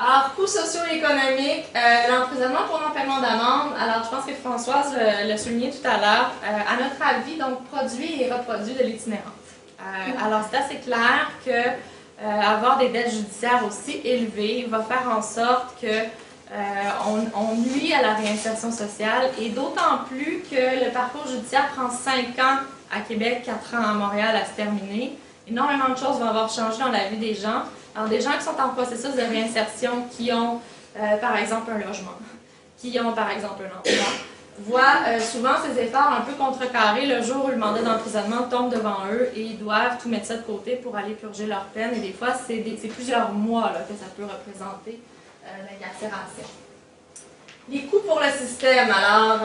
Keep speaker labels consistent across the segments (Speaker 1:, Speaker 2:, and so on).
Speaker 1: Alors, coûts socio-économiques, l'emprisonnement pour non-paiement d'amende. Alors, je pense que Françoise l'a souligné tout à l'heure. À notre avis, donc, produit et reproduit de l'itinérance. Alors, c'est assez clair que avoir des dettes judiciaires aussi élevées va faire en sorte que on nuit à la réinsertion sociale, et d'autant plus que le parcours judiciaire prend 5 ans à Québec, 4 ans à Montréal à se terminer. Énormément de choses vont avoir changé dans la vie des gens. Alors, des gens qui sont en processus de réinsertion, qui ont, par exemple, un logement, qui ont, par exemple, un emploi, voient souvent ces efforts un peu contrecarrés le jour où le mandat d'emprisonnement tombe devant eux et ils doivent tout mettre ça de côté pour aller purger leur peine. Et des fois, c'est plusieurs mois là, que ça peut représenter l'incarcération. Les coûts pour le système. Alors,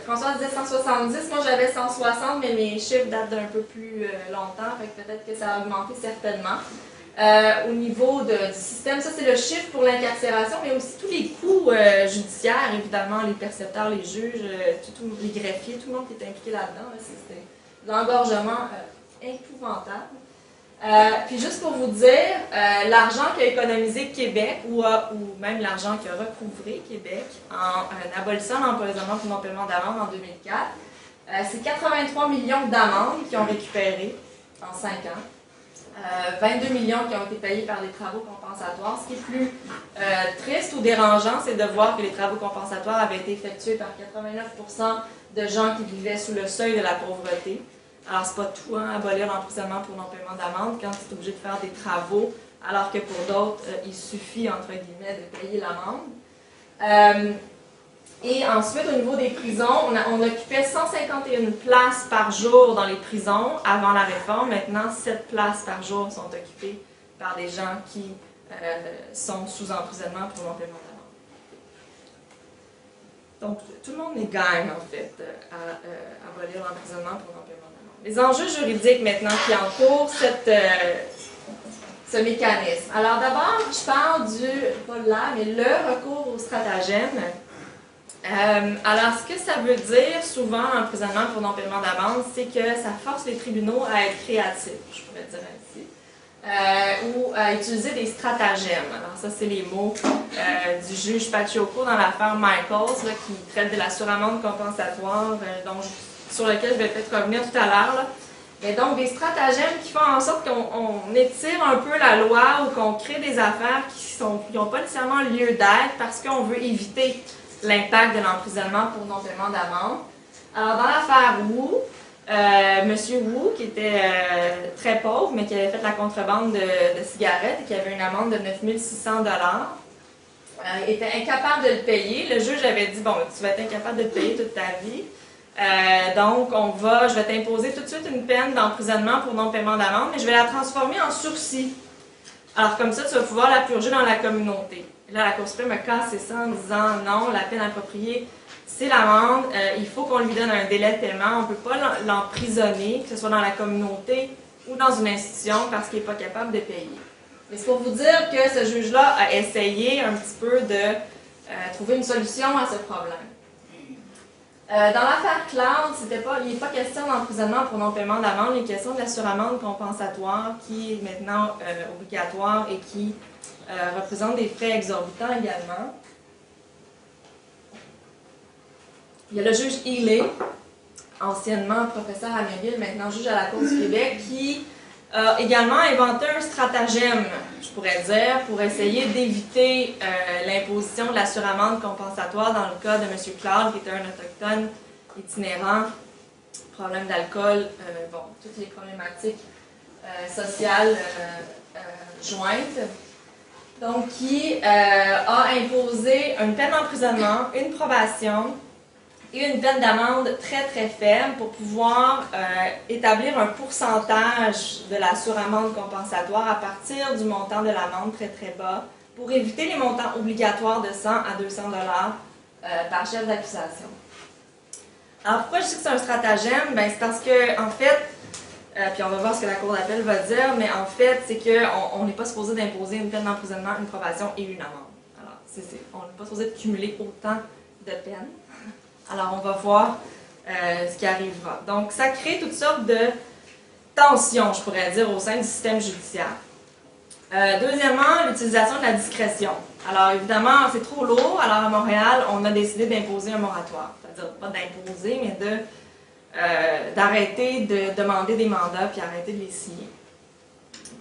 Speaker 1: François disait 170, moi j'avais 160, mais mes chiffres datent d'un peu plus longtemps, fait que peut-être que ça a augmenté certainement. Au niveau du système, ça c'est le chiffre pour l'incarcération, mais aussi tous les coûts judiciaires, évidemment, les percepteurs, les juges, les greffiers, tout le monde qui est impliqué là-dedans. Là, c'est l'engorgement épouvantable. Puis juste pour vous dire, l'argent qu'a économisé Québec, ou même l'argent qu'a recouvré Québec en abolissant l'emprisonnement pour non-paiement d'amende en 2004, c'est 83 millions d'amendes qu'ils ont récupérées en 5 ans. 22 millions qui ont été payés par des travaux compensatoires. Ce qui est plus triste ou dérangeant, c'est de voir que les travaux compensatoires avaient été effectués par 89% de gens qui vivaient sous le seuil de la pauvreté. Alors, c'est pas tout, hein, abolir l'emprisonnement pour non-paiement d'amende quand tu es obligé de faire des travaux, alors que pour d'autres, il suffit, entre guillemets, de payer l'amende. Et ensuite, au niveau des prisons, on occupait 151 places par jour dans les prisons avant la réforme. Maintenant, 7 places par jour sont occupées par des gens qui sont sous emprisonnement pour non-paiement d'amende. Donc, tout le monde est gagne, en fait, à abolir l'emprisonnement pour non-paiement d'amende. Les enjeux juridiques, maintenant, qui entourent ce mécanisme. Alors, d'abord, je parle le recours au stratagème. Alors, ce que ça veut dire, souvent, l'emprisonnement pour non-paiement d'amende, c'est que ça force les tribunaux à être créatifs, je pourrais dire ainsi, ou à utiliser des stratagèmes. Alors, ça, c'est les mots du juge Paciocco dans l'affaire Michaels, là, qui traite de la suramende compensatoire, sur lequel je vais peut-être revenir tout à l'heure. Mais donc, des stratagèmes qui font en sorte qu'on étire un peu la loi ou qu'on crée des affaires qui n'ont pas nécessairement lieu d'être parce qu'on veut éviter l'impact de l'emprisonnement pour non-paiement d'amende. Alors, dans l'affaire Wu, M. Wu, qui était très pauvre, mais qui avait fait la contrebande de cigarettes et qui avait une amende de 9 600 $, était incapable de le payer. Le juge avait dit, bon, tu vas être incapable de le payer toute ta vie. Donc, je vais t'imposer tout de suite une peine d'emprisonnement pour non-paiement d'amende, mais je vais la transformer en sursis. Alors, comme ça, tu vas pouvoir la purger dans la communauté. Et là, la Cour suprême a cassé ça en disant non, la peine appropriée, c'est l'amende. Il faut qu'on lui donne un délai de paiement. On ne peut pas l'emprisonner, que ce soit dans la communauté ou dans une institution, parce qu'il n'est pas capable de payer. Mais c'est pour vous dire que ce juge-là a essayé un petit peu de trouver une solution à ce problème. Dans l'affaire Cloud, il n'est pas question d'emprisonnement pour non-paiement d'amende, il est question de la suramende compensatoire qui est maintenant obligatoire et qui représente des frais exorbitants également. Il y a le juge Healy, anciennement professeur à McGill, maintenant juge à la Cour du Québec, qui a également inventé un stratagème, je pourrais dire, pour essayer d'éviter l'imposition de la suramende compensatoire dans le cas de M. Cloud, qui était un autochtone itinérant, problème d'alcool, toutes les problématiques sociales jointes. Donc, qui a imposé une peine d'emprisonnement, une probation et une peine d'amende très très faible pour pouvoir établir un pourcentage de la suramende compensatoire à partir du montant de l'amende très très bas pour éviter les montants obligatoires de 100 à 200 $ par chef d'accusation. Alors pourquoi je dis que c'est un stratagème? C'est parce que en fait, puis on va voir ce que la Cour d'appel va dire, mais en fait c'est qu'on n'est pas supposé d'imposer une peine d'emprisonnement, une probation et une amende. Alors on n'est pas supposé de cumuler autant de peines. Alors, on va voir ce qui arrivera. Donc, ça crée toutes sortes de tensions, je pourrais dire, au sein du système judiciaire. Deuxièmement, l'utilisation de la discrétion. Alors évidemment, c'est trop lourd. Alors à Montréal, on a décidé d'imposer un moratoire. C'est-à-dire pas d'imposer, mais d'arrêter de demander des mandats puis arrêter de les signer.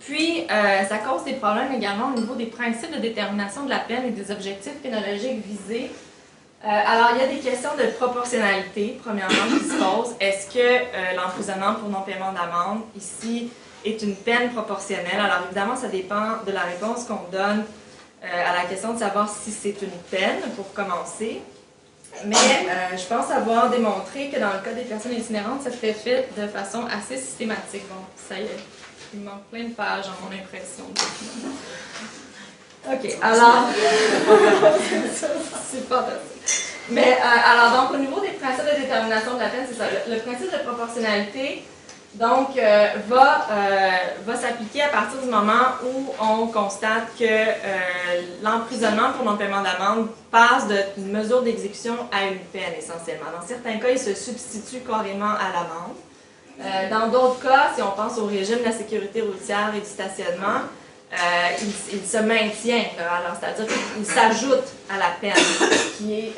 Speaker 1: Puis, ça cause des problèmes également au niveau des principes de détermination de la peine et des objectifs pénologiques visés. Alors, il y a des questions de proportionnalité, premièrement, qui se posent. Est-ce que l'emprisonnement pour non-paiement d'amende, ici, est une peine proportionnelle? Alors, évidemment, ça dépend de la réponse qu'on donne à la question de savoir si c'est une peine, pour commencer. Mais je pense avoir démontré que dans le cas des personnes itinérantes, ça serait fait de façon assez systématique. Bon, ça y est, il manque plein de pages dans mon impression. OK, alors... c'est pas possible. Mais, alors, donc, au niveau des principes de détermination de la peine, c'est ça. Le principe de proportionnalité, donc, va s'appliquer à partir du moment où on constate que l'emprisonnement pour non-paiement d'amende passe d'une mesure d'exécution à une peine, essentiellement. Dans certains cas, il se substitue carrément à l'amende. Dans d'autres cas, si on pense au régime de la sécurité routière et du stationnement, il se maintient, alors c'est-à-dire qu'il s'ajoute à la peine qui est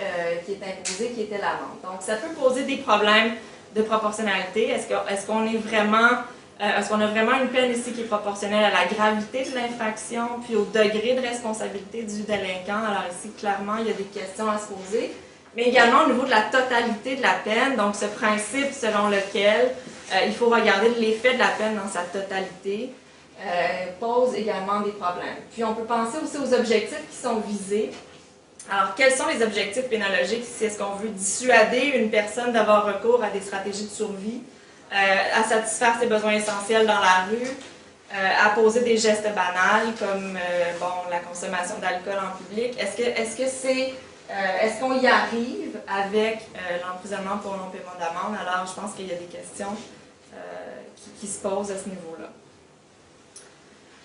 Speaker 1: imposée, qui était l'amende. Donc, ça peut poser des problèmes de proportionnalité. Est-ce qu'on a vraiment une peine ici qui est proportionnelle à la gravité de l'infraction, puis au degré de responsabilité du délinquant? Alors ici, clairement, il y a des questions à se poser. Mais également au niveau de la totalité de la peine, donc ce principe selon lequel il faut regarder l'effet de la peine dans sa totalité, pose également des problèmes. Puis on peut penser aussi aux objectifs qui sont visés. Alors, quels sont les objectifs pénologiques ici? Est-ce qu'on veut dissuader une personne d'avoir recours à des stratégies de survie, à satisfaire ses besoins essentiels dans la rue, à poser des gestes banals comme la consommation d'alcool en public? Est-ce qu'on y arrive avec l'emprisonnement pour non-paiement d'amende? Alors, je pense qu'il y a des questions qui se posent à ce niveau-là.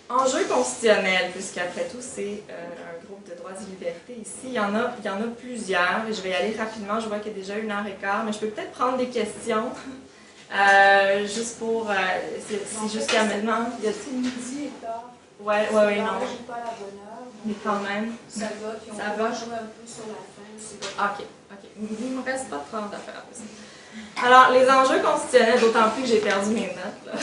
Speaker 1: Enjeux constitutionnels, puisqu'après tout, c'est un groupe de droits et libertés ici. Il y en a plusieurs, et je vais y aller rapidement. Je vois qu'il y a déjà 1h15, mais je peux peut-être prendre des questions, juste pour... si jusqu'à maintenant...
Speaker 2: C'est midi et tard.
Speaker 1: Oui, non.
Speaker 2: Pas à la bonne heure.
Speaker 1: Mais quand même.
Speaker 2: Ça va, puis on va jouer un peu sur la fin.
Speaker 1: OK. Il ne me reste pas 30 à faire. Alors, les enjeux constitutionnels, d'autant plus que j'ai perdu mes notes, là.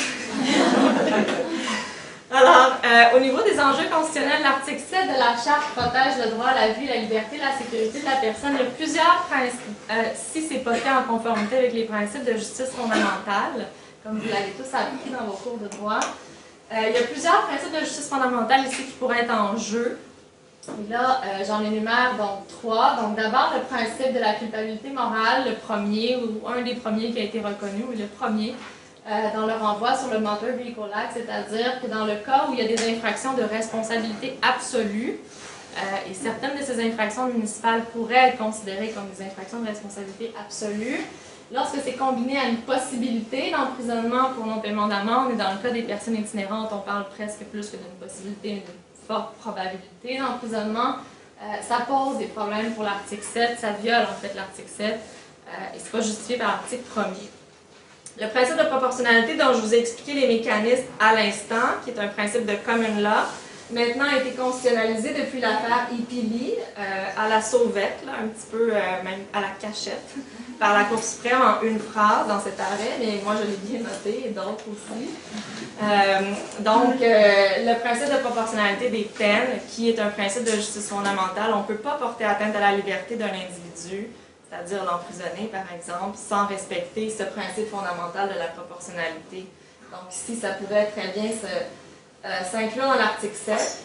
Speaker 1: Alors, au niveau des enjeux constitutionnels, l'article 7 de la Charte protège le droit à la vie, la liberté, la sécurité de la personne. Il y a plusieurs principes, si ce n'est pas fait en conformité avec les principes de justice fondamentale, comme vous l'avez tous appris dans vos cours de droit, il y a plusieurs principes de justice fondamentale ici qui pourraient être en jeu. Et là, j'en énumère donc 3. Donc, d'abord, le principe de la culpabilité morale, le premier, ou un des premiers qui a été reconnu, ou le premier, dans le renvoi sur le Motor Vehicle Act, c'est-à-dire que dans le cas où il y a des infractions de responsabilité absolue, et certaines de ces infractions municipales pourraient être considérées comme des infractions de responsabilité absolue, lorsque c'est combiné à une possibilité d'emprisonnement pour non-paiement d'amende, et dans le cas des personnes itinérantes, on parle presque plus que d'une possibilité, mais d'une forte probabilité d'emprisonnement, ça pose des problèmes pour l'article 7, ça viole en fait l'article 7, et c'est pas justifié par l'article 1er. Le principe de proportionnalité dont je vous ai expliqué les mécanismes à l'instant, qui est un principe de common law, maintenant a été constitutionnalisé depuis l'affaire Ipili, à la sauvette, là, un petit peu même à la cachette, par la Cour suprême en une phrase dans cet arrêt, mais moi je l'ai bien noté et d'autres aussi. Le principe de proportionnalité des peines, qui est un principe de justice fondamentale, on ne peut pas porter atteinte à la liberté d'un individu, c'est-à-dire l'emprisonner, par exemple, sans respecter ce principe fondamental de la proportionnalité. Donc ici, ça pourrait très bien s'inclure dans l'article 7.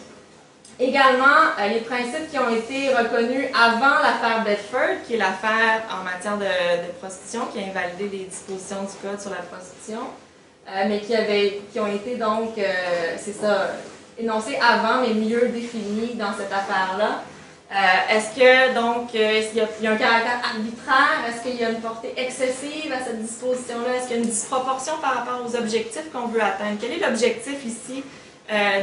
Speaker 1: Également, les principes qui ont été reconnus avant l'affaire Bedford, qui est l'affaire en matière de prostitution, qui a invalidé les dispositions du Code sur la prostitution, mais qui ont été donc, énoncés avant, mais mieux définis dans cette affaire-là. Est-ce que, donc, il y a un caractère arbitraire? Est-ce qu'il y a une portée excessive à cette disposition-là? Est-ce qu'il y a une disproportion par rapport aux objectifs qu'on veut atteindre? Quel est l'objectif ici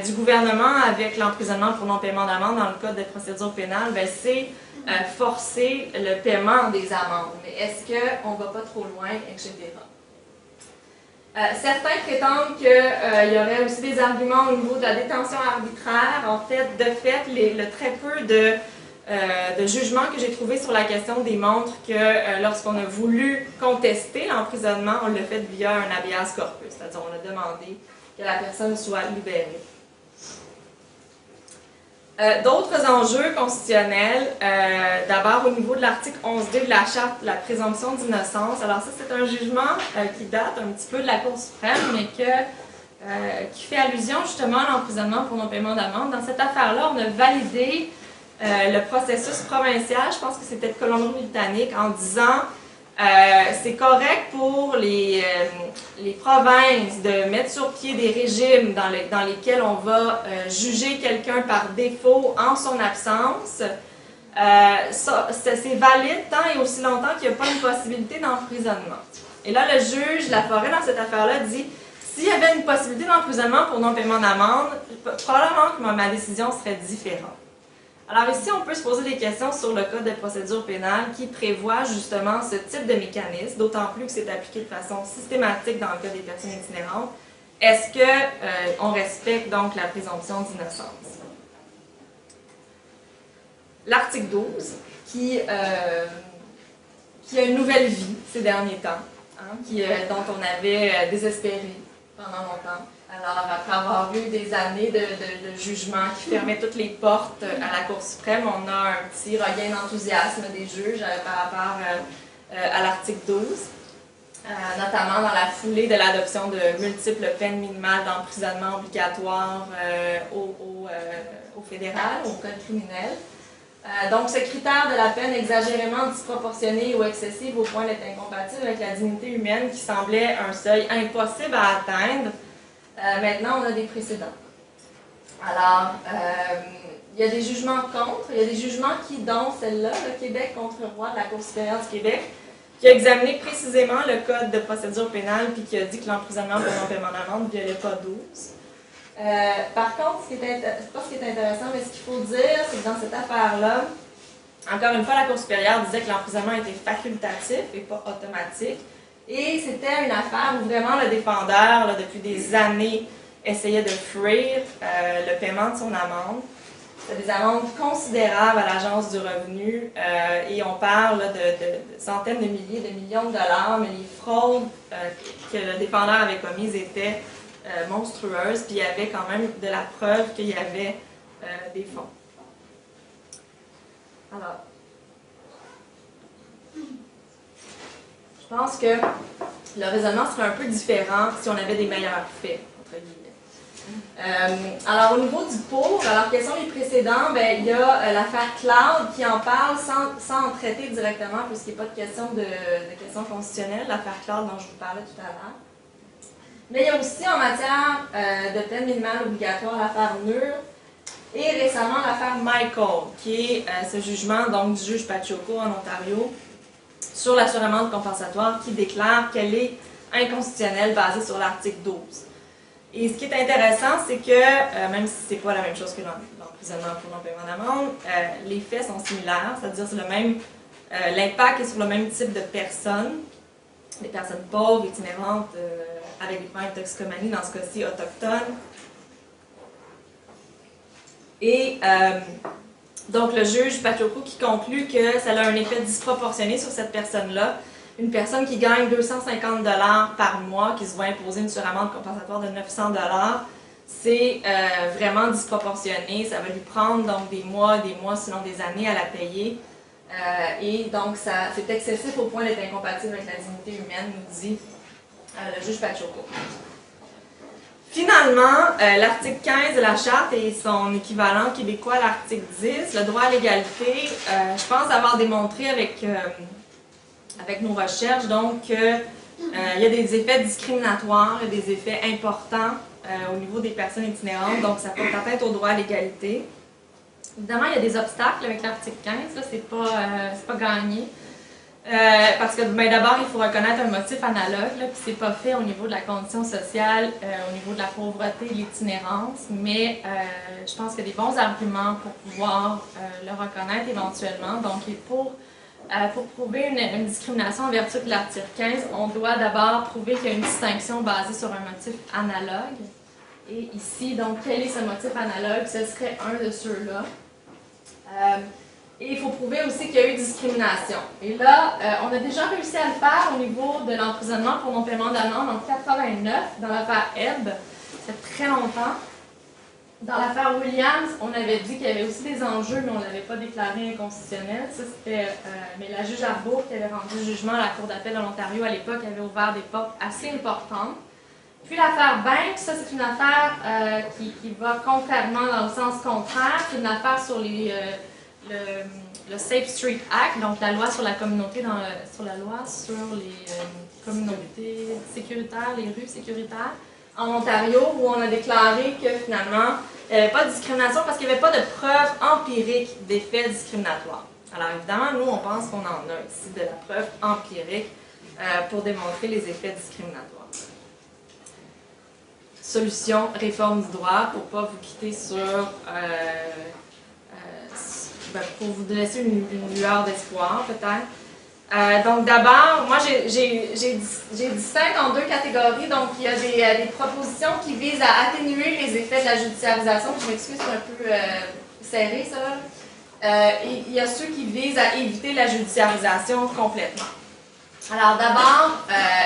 Speaker 1: du gouvernement avec l'emprisonnement pour non-paiement d'amende dans le Code de procédure pénale? C'est forcer le paiement des amendes. Mais est-ce qu'on ne va pas trop loin, etc.? Certains prétendent qu'il y aurait aussi des arguments au niveau de la détention arbitraire. En fait, de fait, le très peu de jugements que j'ai trouvés sur la question démontrent que lorsqu'on a voulu contester l'emprisonnement, on l'a fait via un habeas corpus, c'est-à-dire on a demandé que la personne soit libérée. D'autres enjeux constitutionnels, d'abord au niveau de l'article 11.2 de la Charte de la présomption d'innocence. Alors ça, c'est un jugement qui date un petit peu de la Cour suprême, mais qui fait allusion justement à l'emprisonnement pour non-paiement d'amende. Dans cette affaire-là, on a validé le processus provincial, je pense que c'était de Colombie-Britannique, en disant c'est correct pour les provinces de mettre sur pied des régimes dans lesquels on va juger quelqu'un par défaut en son absence. C'est valide tant et aussi longtemps qu'il n'y a pas une possibilité d'emprisonnement. Et là, le juge Laforêt, dans cette affaire-là, dit s'il y avait une possibilité d'emprisonnement pour non-paiement d'amende, probablement que ma décision serait différente. Alors ici, on peut se poser des questions sur le Code de procédure pénale qui prévoit justement ce type de mécanisme, d'autant plus que c'est appliqué de façon systématique dans le cas des personnes itinérantes. Est-ce qu'on respecte donc la présomption d'innocence? L'article 12, qui a une nouvelle vie ces derniers temps, dont on avait désespéré pendant longtemps. Alors, après avoir eu des années de jugement qui fermaient toutes les portes à la Cour suprême, on a un petit regain d'enthousiasme des juges par rapport à l'article 12, notamment dans la foulée de l'adoption de multiples peines minimales d'emprisonnement obligatoire au fédéral, au code criminel. Donc, ce critère de la peine exagérément disproportionnée ou excessive au point d'être incompatible avec la dignité humaine qui semblait un seuil impossible à atteindre, maintenant, on a des précédents. Alors, il y a des jugements contre, il y a des jugements dont celle-là, le Québec contre Roy de la Cour supérieure du Québec, qui a examiné précisément le Code de procédure pénale puis qui a dit que l'emprisonnement pour non-paiement d'amende ne violait pas 12. Par contre, c'est pas ce qui est intéressant, mais ce qu'il faut dire, c'est que dans cette affaire-là, encore une fois, la Cour supérieure disait que l'emprisonnement était facultatif et pas automatique. Et c'était une affaire où vraiment le défendeur, là, depuis des années, essayait de fuir le paiement de son amende. C'est des amendes considérables à l'Agence du revenu et on parle là, de centaines de milliers, de millions de dollars, mais les fraudes que le défendeur avait commises étaient monstrueuses, puis il y avait quand même de la preuve qu'il y avait des fonds. Alors, je pense que le raisonnement serait un peu différent si on avait des meilleurs faits, entre guillemets. Alors, au niveau du pour, alors quels sont les précédents? Bien, il y a l'affaire Cloud qui en parle sans en traiter directement, puisqu'il n'y a pas de question de questions constitutionnelles, l'affaire Cloud dont je vous parlais tout à l'heure. Mais il y a aussi en matière de peine minimale obligatoire l'affaire Mur et récemment l'affaire Michael, qui est ce jugement donc, du juge Paciocco en Ontario sur l'assurement compensatoire qui déclare qu'elle est inconstitutionnelle basée sur l'article 12. Et ce qui est intéressant, c'est que, même si ce n'est pas la même chose que l'emprisonnement pour non-paiement d'amende, les faits sont similaires, c'est-à-dire c'est l'impact est sur le même type de personnes, des personnes pauvres, itinérantes, avec des problèmes de toxicomanie, dans ce cas-ci autochtones. Et donc le juge Paciocco qui conclut que ça a un effet disproportionné sur cette personne-là. Une personne qui gagne 250 $ par mois, qui se voit imposer une suramende compensatoire de 900 $, c'est vraiment disproportionné. Ça va lui prendre donc des mois, sinon des années à la payer. Et donc c'est excessif au point d'être incompatible avec la dignité humaine, nous dit le juge Paciocco. Finalement, l'article 15 de la Charte et son équivalent québécois, l'article 10, le droit à l'égalité, je pense avoir démontré avec nos recherches donc qu'il y a des effets discriminatoires et des effets importants au niveau des personnes itinérantes, donc ça porte atteinte au droit à l'égalité. Évidemment, il y a des obstacles avec l'article 15, là, c'est pas gagné. Parce que d'abord, il faut reconnaître un motif analogue, là, puis c'est pas fait au niveau de la condition sociale, au niveau de la pauvreté et de l'itinérance, mais je pense qu'il y a des bons arguments pour pouvoir le reconnaître éventuellement. Donc, pour Pour prouver une discrimination en vertu de l'article 15, on doit d'abord prouver qu'il y a une distinction basée sur un motif analogue. Et ici, donc, quel est ce motif analogue? Ce serait un de ceux-là. Et il faut prouver aussi qu'il y a eu discrimination. Et là, on a déjà réussi à le faire au niveau de l'emprisonnement pour non-paiement d'amende en 89, dans l'affaire Ebb. Ça fait très longtemps. Dans l'affaire Williams, on avait dit qu'il y avait aussi des enjeux, mais on ne l'avait pas déclaré inconstitutionnel. Ça, c'était, mais la juge Arbour, qui avait rendu jugement à la Cour d'appel de l'Ontario à l'époque, avait ouvert des portes assez importantes. Puis l'affaire Banks, ça, c'est une affaire qui va contrairement dans le sens contraire. C'est une affaire sur le Safe Street Act, donc la loi sur la communauté, sur la loi sur les communautés sécuritaires, les rues sécuritaires, en Ontario, où on a déclaré que finalement, il n'y avait pas de discrimination parce qu'il n'y avait pas de preuve empirique d'effets discriminatoires. Alors évidemment, nous, on pense qu'on en a ici de la preuve empirique pour démontrer les effets discriminatoires. Solution, réforme du droit, pour ne pas vous quitter sur... pour vous laisser une lueur d'espoir, peut-être. Donc d'abord, moi j'ai distingue en deux catégories. Donc il y a des propositions qui visent à atténuer les effets de la judiciarisation. Je m'excuse, c'est un peu serré ça. Et il y a ceux qui visent à éviter la judiciarisation complètement. Alors d'abord,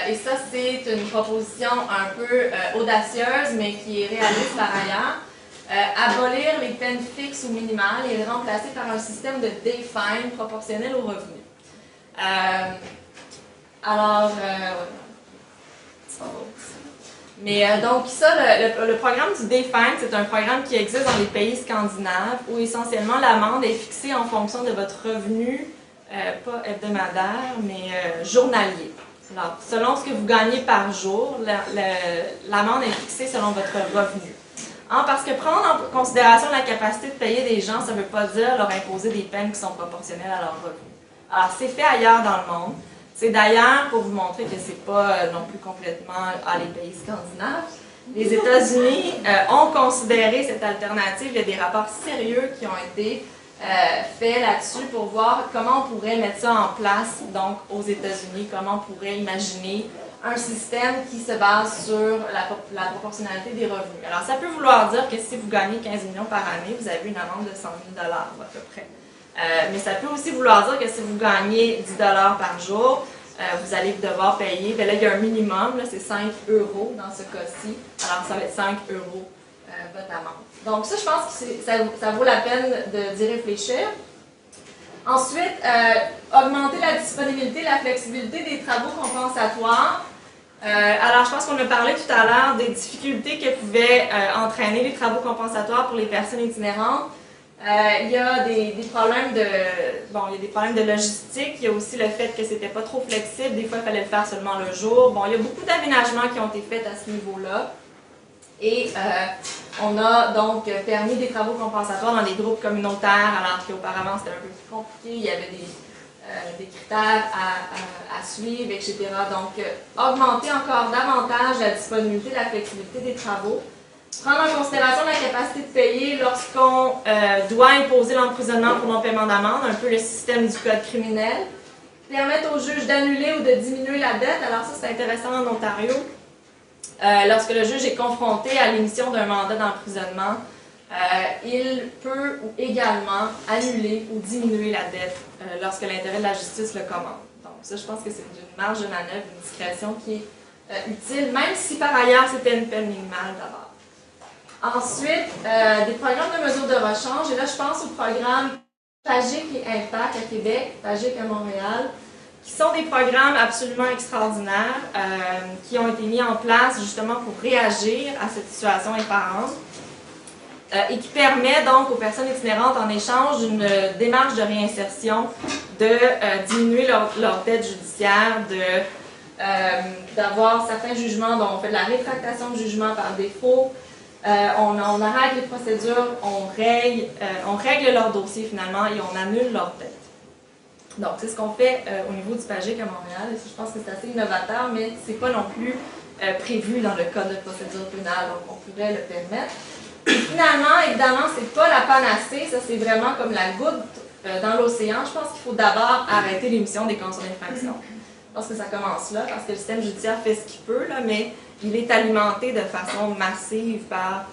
Speaker 1: et ça c'est une proposition un peu audacieuse, mais qui est réaliste par ailleurs, abolir les peines fixes ou minimales et les remplacer par un système de day fine proportionnel aux revenus. Donc ça, le programme du Day Fine, c'est un programme qui existe dans les pays scandinaves où essentiellement l'amende est fixée en fonction de votre revenu, pas hebdomadaire, mais journalier. Alors, selon ce que vous gagnez par jour, l'amende est fixée selon votre revenu. Parce que prendre en considération la capacité de payer des gens, ça ne veut pas dire leur imposer des peines qui sont proportionnelles à leurs revenus. Alors, c'est fait ailleurs dans le monde. C'est d'ailleurs pour vous montrer que c'est pas non plus complètement les pays scandinaves. Les États-Unis ont considéré cette alternative. Il y a des rapports sérieux qui ont été faits là-dessus pour voir comment on pourrait mettre ça en place donc aux États-Unis, comment on pourrait imaginer un système qui se base sur la proportionnalité des revenus. Alors, ça peut vouloir dire que si vous gagnez 15 millions par année, vous avez une amende de 100 000 $ à peu près. Mais ça peut aussi vouloir dire que si vous gagnez 10 $ par jour, vous allez devoir payer, bien là il y a un minimum, c'est 5 € dans ce cas-ci, alors ça va être 5 € votre amende. Donc ça, je pense que ça vaut la peine d'y réfléchir. Ensuite, augmenter la disponibilité, la flexibilité des travaux compensatoires. Alors, je pense qu'on a parlé tout à l'heure des difficultés que pouvaient entraîner les travaux compensatoires pour les personnes itinérantes. Il y a des problèmes de logistique. Il y a aussi le fait que c'était pas trop flexible. Des fois, il fallait le faire seulement le jour. Bon, il y a beaucoup d'aménagements qui ont été faits à ce niveau-là. Et on a donc permis des travaux compensatoires dans des groupes communautaires, alors qu'auparavant c'était un peu plus compliqué. Il y avait des critères à suivre, etc. Donc, augmenter encore davantage la disponibilité, la flexibilité des travaux. Prendre en considération la capacité de payer lorsqu'on doit imposer l'emprisonnement pour non-paiement d'amende, un peu le système du code criminel. Permettre aux juges d'annuler ou de diminuer la dette. Alors ça, c'est intéressant en Ontario. Lorsque le juge est confronté à l'émission d'un mandat d'emprisonnement, il peut également annuler ou diminuer la dette lorsque l'intérêt de la justice le commande. Donc ça, je pense que c'est une marge de manœuvre, une discrétion qui est utile, même si par ailleurs c'était une peine minimale d'abord. Ensuite, des programmes de mesures de rechange, et là je pense au programme PAGIC et Impact à Québec, PAGIC à Montréal, qui sont des programmes absolument extraordinaires qui ont été mis en place justement pour réagir à cette situation effarante et qui permet donc aux personnes itinérantes en échange d'une démarche de réinsertion de diminuer leur dette judiciaire, d'avoir certains jugements dont on fait de la rétractation de jugement par défaut. On arrête les procédures, on règle leur dossier finalement et on annule leur dette. Donc, c'est ce qu'on fait au niveau du PAGIC à Montréal. Et je pense que c'est assez innovateur, mais ce n'est pas non plus prévu dans le Code de procédure pénale, donc on pourrait le permettre. Et finalement, évidemment, ce n'est pas la panacée, ça c'est vraiment comme la goutte dans l'océan, je pense qu'il faut d'abord arrêter l'émission des conventions d'infraction. Je pense que ça commence là, parce que le système judiciaire fait ce qu'il peut, là, mais il est alimenté de façon massive par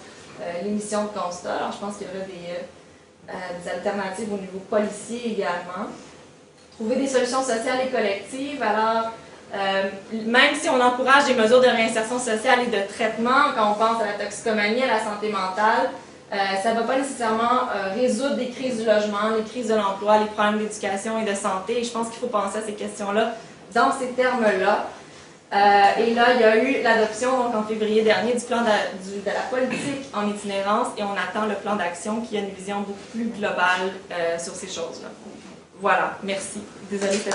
Speaker 1: l'émission de constats. Alors, je pense qu'il y aurait des alternatives au niveau policier également. Trouver des solutions sociales et collectives. Alors, même si on encourage des mesures de réinsertion sociale et de traitement, quand on pense à la toxicomanie, à la santé mentale, ça ne va pas nécessairement résoudre des crises du logement, les crises de l'emploi, les problèmes d'éducation et de santé. Et je pense qu'il faut penser à ces questions-là dans ces termes-là. Et là, il y a eu l'adoption, donc en février dernier, du plan de la politique en itinérance et on attend le plan d'action qui a une vision beaucoup plus globale sur ces choses-là. Voilà, merci. Désolée, c'était